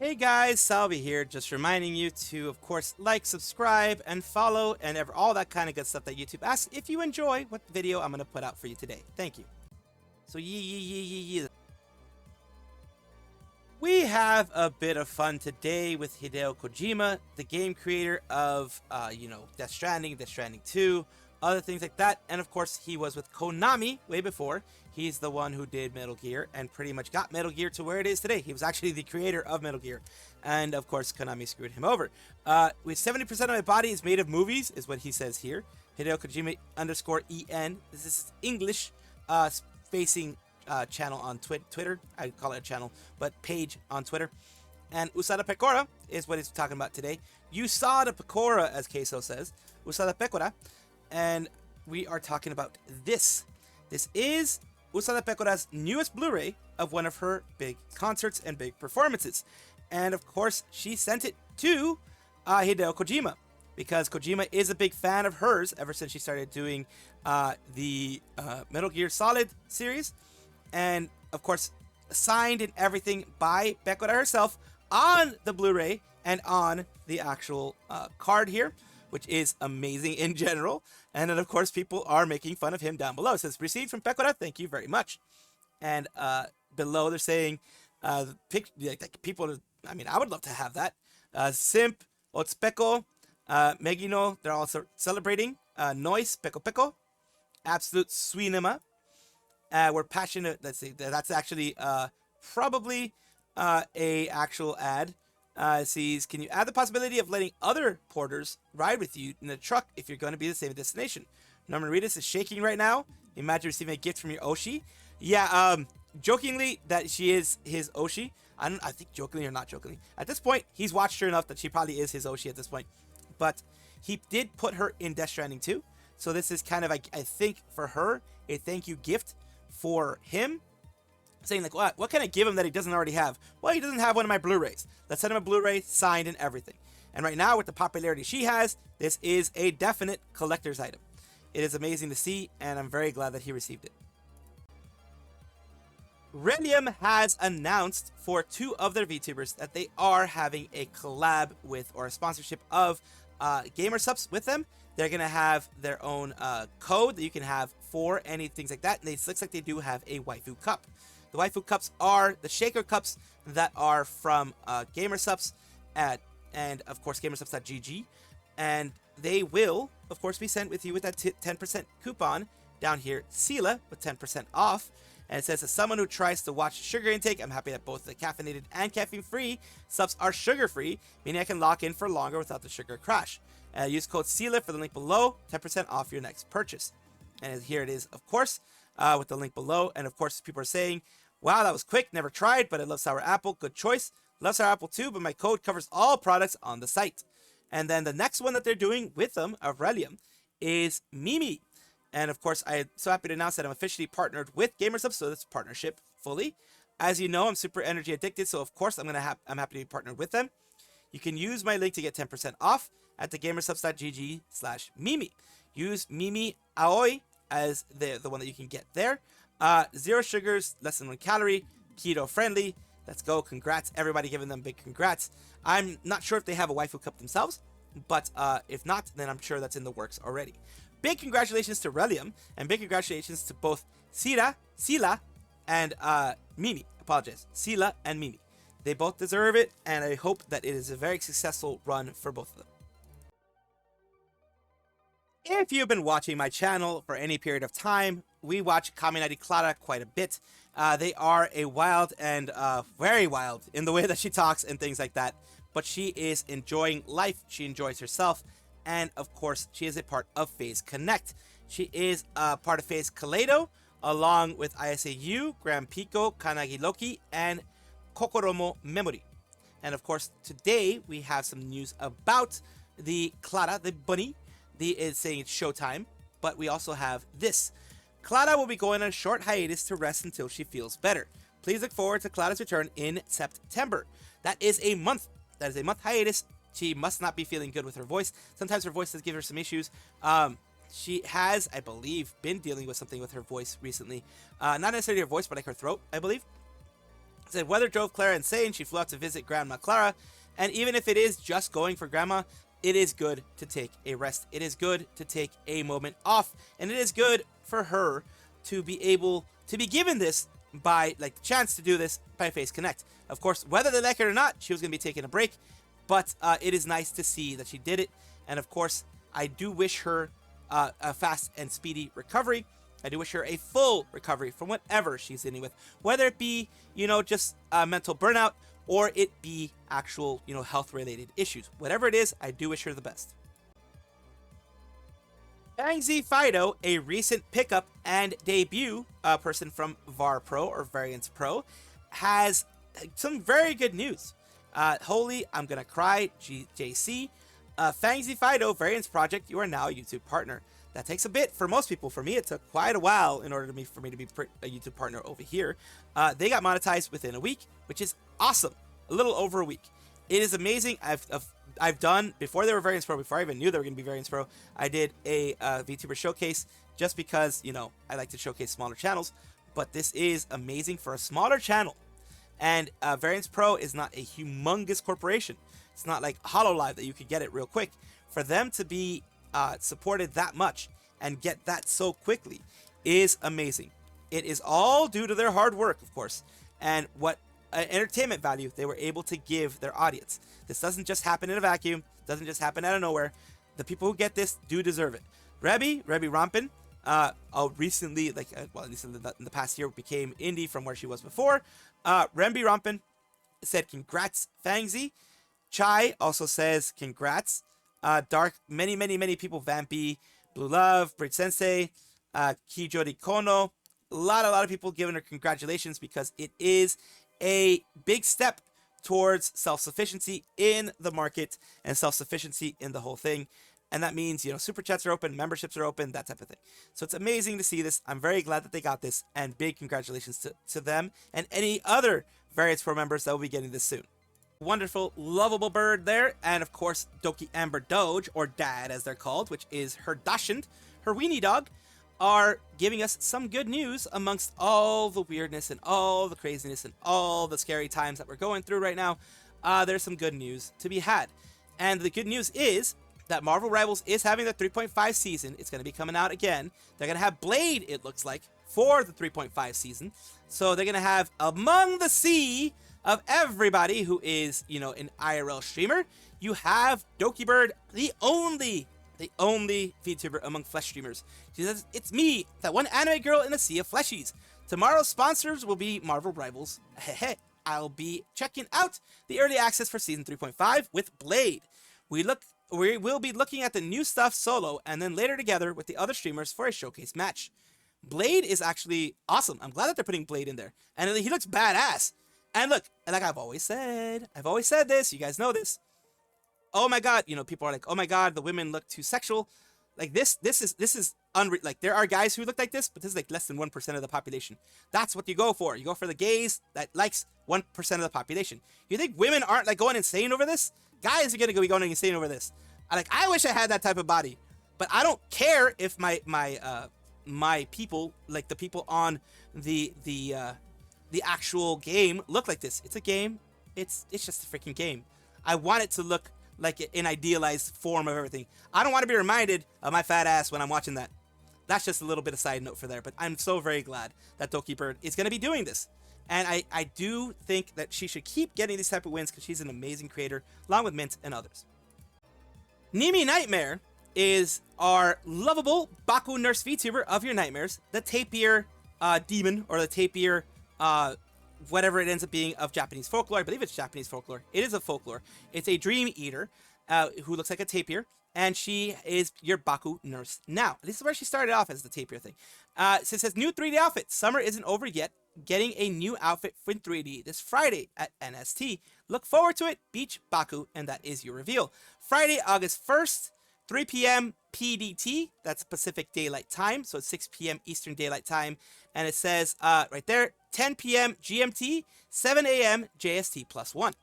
Hey guys, Salvi here, just reminding you to, of course, like, subscribe, and follow, and all that kind of good stuff that YouTube asks if you enjoy what video I'm going to put out for you today. Thank you. So, we have a bit of fun today with Hideo Kojima, the game creator of, Death Stranding, Death Stranding 2, other things like that. And of course, he was with Konami way before. He's the one who did Metal Gear and pretty much got Metal Gear to where it is today. He was actually the creator of Metal Gear. And of course, Konami screwed him over. With 70% of my body is made of movies, is what he says here. Hideo Kojima _EN. This is English facing channel on Twitter. I call it a channel, but page on Twitter. And Usada Pekora is what he's talking about today. Usada Pekora, as Queso says. Usada Pekora. And we are talking about this. This is Usada Pekora's newest Blu-ray of one of her big concerts and big performances. And of course, she sent it to Hideo Kojima, because Kojima is a big fan of hers ever since she started doing the Metal Gear Solid series. And of course, signed and everything by Pekora herself on the Blu-ray and on the actual card here, which is amazing in general. And then, of course, people are making fun of him down below. It says, received from Pekora, thank you very much. And below, they're saying, people, I mean, I would love to have that. Simp, Otspeko, Megino, they're also celebrating. Noise, Peko Peko, Absolute Suinema. We're passionate, let's see, that's actually probably a actual ad. Sees, can you add the possibility of letting other porters ride with you in the truck if you're going to be the same destination? Norman Reedus is shaking right now. Imagine receiving a gift from your Oshi. Yeah, jokingly that she is his Oshi. I think jokingly or not jokingly. At this point, he's watched her enough that she probably is his Oshi at this point. But he did put her in Death Stranding 2. So this is kind of, I think, for her, a thank you gift for him. Saying like, what can I give him that he doesn't already have? Well, he doesn't have one of my Blu-rays. Let's send him a Blu-ray, signed and everything. And right now, with the popularity she has, this is a definite collector's item. It is amazing to see, and I'm very glad that he received it. Releum has announced for 2 of their VTubers that they are having a collab with, or a sponsorship of, Gamersupps with them. They're going to have their own code that you can have for any things like that. And it looks like they do have a waifu cup. The waifu cups are the shaker cups that are from Gamersupps and of course Gamersupps.gg, and they will of course be sent with you with that 10% coupon down here, Sila, with 10% off. And it says, as someone who tries to watch sugar intake, I'm happy that both the caffeinated and caffeine-free subs are sugar-free, meaning I can lock in for longer without the sugar crash. Use code Sila for the link below, 10% off your next purchase. And here it is, of course, with the link below. And of course, people are saying, wow, that was quick, never tried, but I love sour apple, good choice. Love sour apple too, but my code covers all products on the site. And then the next one that they're doing with them, of Releum, is Mimi. And of course, I'm so happy to announce that I'm officially partnered with Gamersupps, so this partnership fully. As you know, I'm super energy addicted, so of course I'm happy to be partnered with them. You can use my link to get 10% off at the gamersupps.gg/Mimi. Use Mimi Aoi as the one that you can get there. 0 sugars, less than 1 calorie, keto friendly. Let's go. Congrats. Everybody giving them big congrats. I'm not sure if they have a waifu cup themselves, but if not, then I'm sure that's in the works already. Big congratulations to Releum, and big congratulations to both Sila, and Mimi. Apologize. Sila and Mimi. They both deserve it, and I hope that it is a very successful run for both of them. If you've been watching my channel for any period of time, we watch Kaminari Clara quite a bit. They are a wild and very wild in the way that she talks and things like that. But she is enjoying life. She enjoys herself. And of course, she is a part of Phase Connect. She is a part of Phase Kaleido, along with ISAU, Grand Pico, Kanagi Loki, and Kokoromo Memory. And of course, today we have some news about the Clara, the bunny. Is saying it's showtime, but we also have this. Clara will be going on a short hiatus to rest until she feels better. Please look forward to Clara's return in September. That is a month. That is a month hiatus. She must not be feeling good with her voice. Sometimes her voice does give her some issues. She has, I believe, been dealing with something with her voice recently. Not necessarily her voice, but like her throat, I believe. The weather drove Clara insane. She flew out to visit Grandma Clara. And even if it is just going for Grandma, it is good to take a rest. It is good to take a moment off. And it is good for her to be able to be given this by, like, the chance to do this by Face Connect. Of course, whether they like it or not, she was going to be taking a break. But it is nice to see that she did it. And of course, I do wish her a fast and speedy recovery. I do wish her a full recovery from whatever she's dealing with, whether it be, you know, just mental burnout or it be actual, you know, health-related issues. Whatever it is, I do wish her the best. Fangsie Fido, a recent pickup and debut person from VARPRO or Variance Pro, has some very good news. Holy, I'm gonna cry, JC. Fangsie Fido, Variance Project, you are now a YouTube partner. That takes a bit for most people. For me, it took quite a while in order for me to be a YouTube partner over here. They got monetized within a week, which is awesome. A little over a week. It is amazing. I've done, before they were Variance Pro, before I even knew they were going to be Variance Pro, I did a VTuber showcase just because, you know, I like to showcase smaller channels. But this is amazing for a smaller channel. And Variance Pro is not a humongous corporation. It's not like Hololive that you could get it real quick. For them to be supported that much and get that so quickly is amazing. It is all due to their hard work, of course, and what entertainment value they were able to give their audience. This doesn't just happen in a vacuum, doesn't just happen out of nowhere. The people who get this do deserve it. Rebby Rampin, recently, like, well, at least in the past year, became indie from where she was before. Rebby Rampin said, congrats, Fangsie. Chai also says, congrats. Dark, many people, Vampy, Blue Love, Bridge Sensei, Kijori Kono, a lot of people giving her congratulations because it is a big step towards self-sufficiency in the market and self-sufficiency in the whole thing. And that means, you know, super chats are open, memberships are open, that type of thing. So it's amazing to see this. I'm very glad that they got this, and big congratulations to them and any other Variance Pro members that will be getting this soon. Wonderful, lovable bird there, and of course Doki Amber Doge, or Dad as they're called, which is her Dachshund, her weenie dog, are giving us some good news amongst all the weirdness and all the craziness and all the scary times that we're going through right now. There's some good news to be had, and the good news is that Marvel Rivals is having the 3.5 season. It's going to be coming out again. They're going to have Blade, it looks like, for the 3.5 season. So they're going to have Among the Sea of everybody who is, you know, an IRL streamer. You have Dokibird, the only VTuber among flesh streamers. She says, it's me, that one anime girl in a sea of fleshies. Tomorrow's sponsors will be Marvel Rivals. I'll be checking out the early access for season 3.5 with Blade. We will be looking at the new stuff solo and then later together with the other streamers for a showcase match. Blade is actually awesome. I'm glad that they're putting Blade in there. And he looks badass. And look, like I've always said this, you guys know this. Oh my god, you know, people are like, oh my god, the women look too sexual. Like this is unreal. Like, there are guys who look like this, but this is like less than 1% of the population. That's what you go for. You go for the gays that likes 1% of the population. You think women aren't like going insane over this? Guys are gonna be going insane over this. I wish I had that type of body, but I don't care if my people, like the people on the actual game, look like this. It's a game. It's just a freaking game. I want it to look like an idealized form of everything. I don't want to be reminded of my fat ass when I'm watching that. That's just a little bit of side note for there, but I'm so very glad that Dokibird is going to be doing this. And I do think that she should keep getting these type of wins because she's an amazing creator, along with Mint and others. Nimi Nightmare is our lovable Baku nurse VTuber of your nightmares, the tapir demon, or the tapir whatever it ends up being of Japanese folklore. I believe it's Japanese folklore. It is a folklore. It's a dream eater who looks like a tapir, and she is your Baku nurse. Now, this is where she started off as the tapir thing. So it says, new 3D outfit. Summer isn't over yet. Getting a new outfit in 3D this Friday at NST. Look forward to it. Beach Baku, and that is your reveal. Friday, August 1st, 3 p.m. PDT. That's Pacific Daylight Time, so it's 6 p.m. Eastern Daylight Time. And it says right there, 10 p.m. GMT, 7 a.m. JST +1.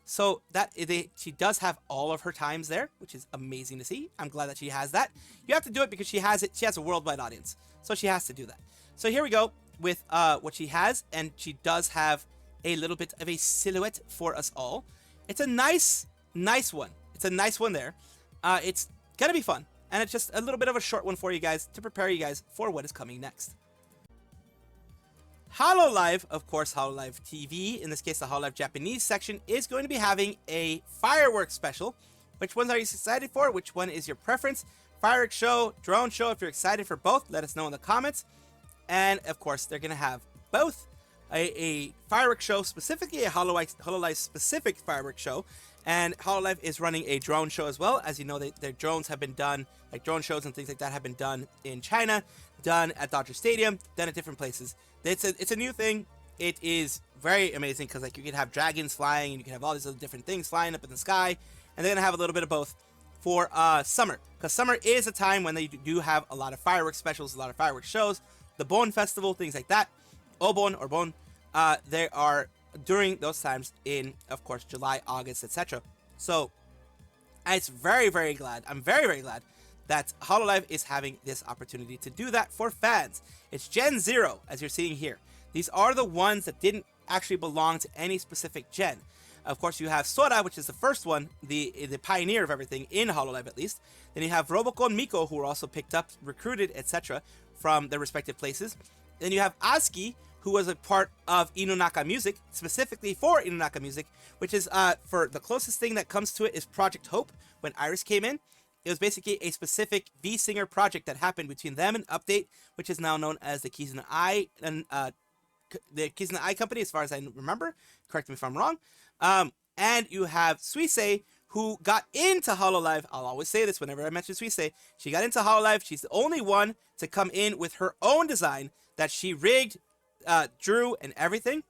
So she does have all of her times there, which is amazing to see. I'm glad that she has that. You have to do it because she has it. She has a worldwide audience, so she has to do that. So here we go with what she has, and she does have a little bit of a silhouette for us all. It's a nice one. It's a nice one there. It's gonna be fun, and it's just a little bit of a short one for you guys to prepare you guys for what is coming next. Hololive, of course, Hololive TV, in this case the Hololive Japanese section, is going to be having a fireworks special. Which ones are you excited for? Which one is your preference? Fireworks show, drone show. If you're excited for both, let us know in the comments. And of course, they're going to have both a fireworks show, specifically a Hololive specific fireworks show. And Hololive is running a drone show as well. As you know, their drones have been done, like drone shows and things like that have been done in China, done at Dodger Stadium, done at different places. It's a new thing. It is very amazing because like you can have dragons flying and you can have all these other different things flying up in the sky. And they're going to have a little bit of both for summer. Because summer is a time when they do have a lot of fireworks specials, a lot of fireworks shows. The Bon Festival, things like that. Obon or Bon. They are during those times in, of course, July, August, etc. So, I'm very, very glad that Hololive is having this opportunity to do that for fans. It's Gen 0, as you're seeing here. These are the ones that didn't actually belong to any specific gen. Of course, you have Sora, which is the first one, the pioneer of everything in Hololive at least. Then you have Roboko and Miko, who were also picked up, recruited, etc. from their respective places. Then you have Asuki, who was a part of Inunaka Music, specifically for Inunaka Music, which is, for the closest thing that comes to it is Project Hope, when Iris came in. It was basically a specific V-Singer project that happened between them and Update, which is now known as the Kizuna Eye, and the Kizuna Eye Company, as far as I remember. Correct me if I'm wrong. And you have Suisei, who got into Hololive. I'll always say this whenever I mention Suisei. She got into Hololive. She's the only one to come in with her own design that she rigged, drew, and everything.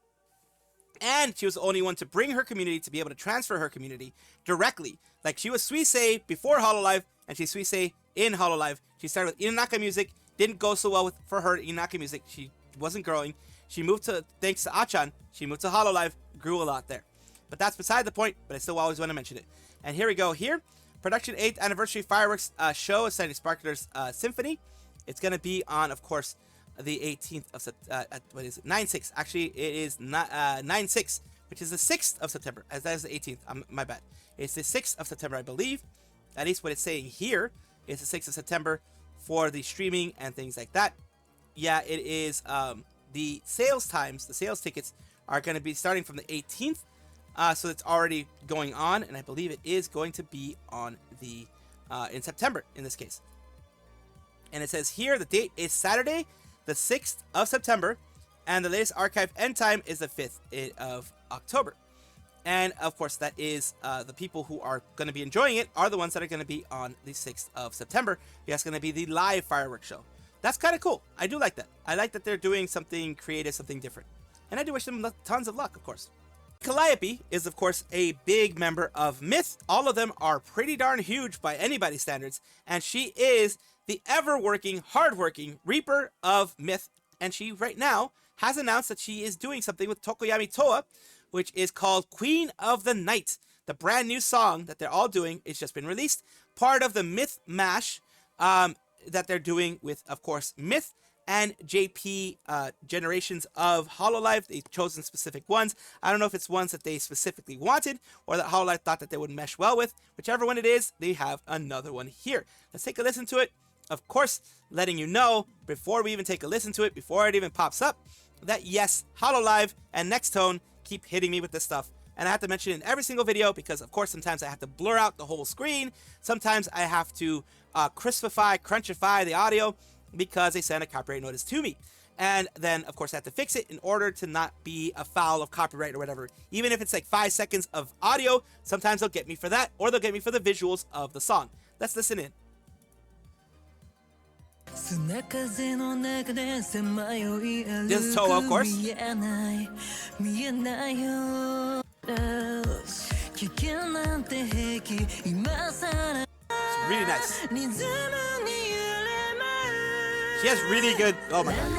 And she was the only one to bring her community to be able to transfer her community directly. Like, she was Suisei before Hololive, and she's Suisei in Hololive. She started with Inunaka Music. Didn't go so well for her Inunaka Music. She wasn't growing. She moved to, thanks to Achan, she moved to Hololive, grew a lot there. But that's beside the point, but I still always want to mention it. And here we go here. Production 8th Anniversary Fireworks Show of Sandy Sparkler's Symphony. It's going to be on, of course, the 18th of September. What is it? 9/6. Actually, it is 9/6, which is the 6th of September. As that is the 18th. My bad. It's the 6th of September, I believe. At least what it's saying here is the 6th of September for the streaming and things like that. Yeah, it is. The sales times, the sales tickets are going to be starting from the 18th. So it's already going on, and I believe it is going to be on the in September in this case. And it says here the date is Saturday, the 6th of September, and the latest archive end time is the 5th of October. And of course, that is the people who are going to be enjoying it are the ones that are going to be on the 6th of September. That's going to be the live fireworks show. That's kind of cool. I do like that. I like that they're doing something creative, something different. And I do wish them tons of luck, of course. Calliope is, of course, a big member of Myth. All of them are pretty darn huge by anybody's standards. And she is the ever-working, hard-working Reaper of Myth. And she, right now, has announced that she is doing something with Tokoyami Towa, which is called Queen of the Night. The brand new song that they're all doing has just been released. Part of the Myth Mash that they're doing with, of course, Myth and JP generations of Hololive. They've chosen specific ones. I don't know if it's ones that they specifically wanted or that Hololive thought that they would mesh well with. Whichever one it is, they have another one here. Let's take a listen to it. Of course, letting you know, before we even take a listen to it, before it even pops up, that yes, Hololive and Nextone keep hitting me with this stuff. And I have to mention it in every single video because, of course, sometimes I have to blur out the whole screen. Sometimes I have to crunchify the audio because they send a copyright notice to me. And then, of course, I have to fix it in order to not be a foul of copyright or whatever. Even if it's like 5 seconds of audio, sometimes they'll get me for that, or they'll get me for the visuals of the song. Let's listen in. This is Towa, of course. It's really nice. She has really good. Oh my god.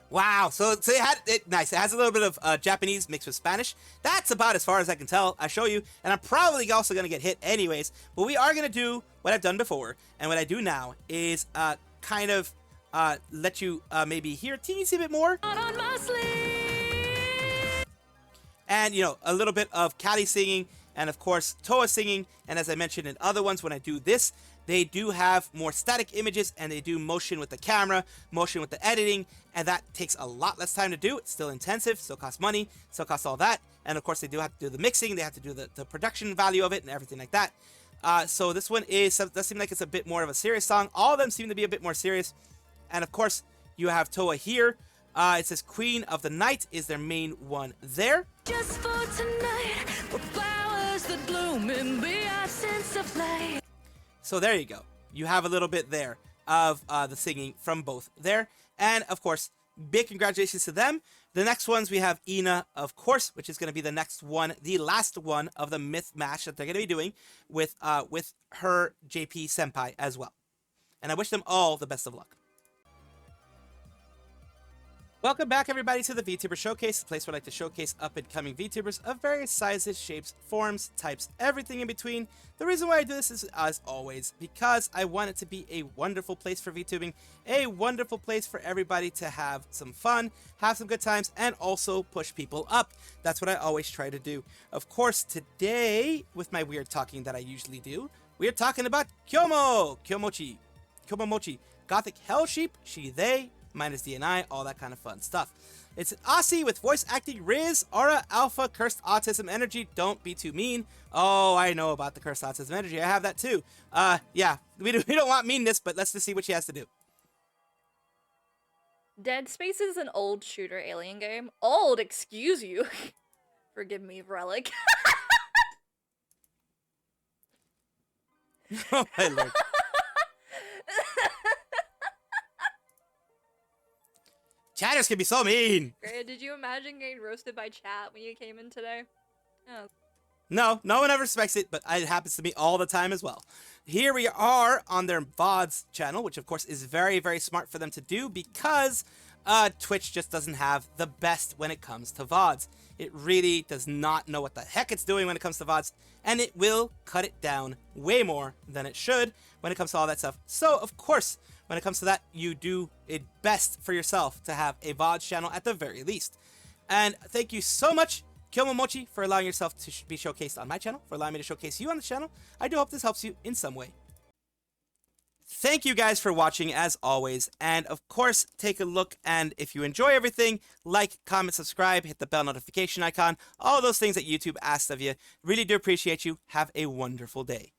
Wow. So it had it nice. It has a little bit of Japanese mixed with Spanish. That's about as far as I can tell. I'll show you, and I'm probably also gonna get hit anyways. But we are gonna do what I've done before, and what I do now is kind of let you maybe hear a teensy bit more. And, you know, a little bit of Calli singing, and of course Towa singing. And as I mentioned in other ones, when I do this, they do have more static images, and they do motion with the camera, motion with the editing, and that takes a lot less time to do. It's still intensive, still costs money, still costs all that. And of course they do have to do the mixing, they have to do the production value of it and everything like that. So this one does seem like it's a bit more of a serious song. All of them seem to be a bit more serious. And of course you have Towa here. It says Queen of the Night is their main one there. Just for tonight, with flowers that bloom in the absence of light. So there you go. You have a little bit there of the singing from both there. And of course, big congratulations to them. The next ones we have Ina, of course, which is going to be the next one, the last one of the myth match that they're going to be doing with her JP Senpai as well. And I wish them all the best of luck. Welcome back, everybody, to the VTuber Showcase, the place where I like to showcase up-and-coming VTubers of various sizes, shapes, forms, types, everything in between. The reason why I do this is, as always, because I want it to be a wonderful place for VTubing, a wonderful place for everybody to have some fun, have some good times, and also push people up. That's what I always try to do. Of course, today, with my weird talking that I usually do, we are talking about KyoumoMochi, Gothic Hell Sheep, she, they, minus DNI, all that kind of fun stuff. It's an Aussie with voice acting, Riz, Aura, Alpha, Cursed Autism Energy. Don't be too mean. Oh, I know about the Cursed Autism Energy. I have that too. Yeah, we don't want meanness, but let's just see what she has to do. Dead Space is an old shooter alien game. Old, excuse you. Forgive me, Relic. Oh my lord. Chatters can be so mean. Grant, did you imagine getting roasted by chat when you came in today? Oh. No one ever expects it, but it happens to me all the time as well. Here we are on their VODs channel, which of course is very, very smart for them to do because Twitch just doesn't have the best when it comes to VODs. It really does not know what the heck it's doing when it comes to VODs, and it will cut it down way more than it should when it comes to all that stuff. So, of course, when it comes to that, you do it best for yourself to have a VODs channel at the very least. And thank you so much, KyoumoMochi, for allowing yourself to be showcased on my channel, for allowing me to showcase you on the channel. I do hope this helps you in some way. Thank you guys for watching as always, and of course take a look, and if you enjoy everything, like, comment, subscribe, hit the bell notification icon, all those things that YouTube asks of you. Really do appreciate you. Have a wonderful day.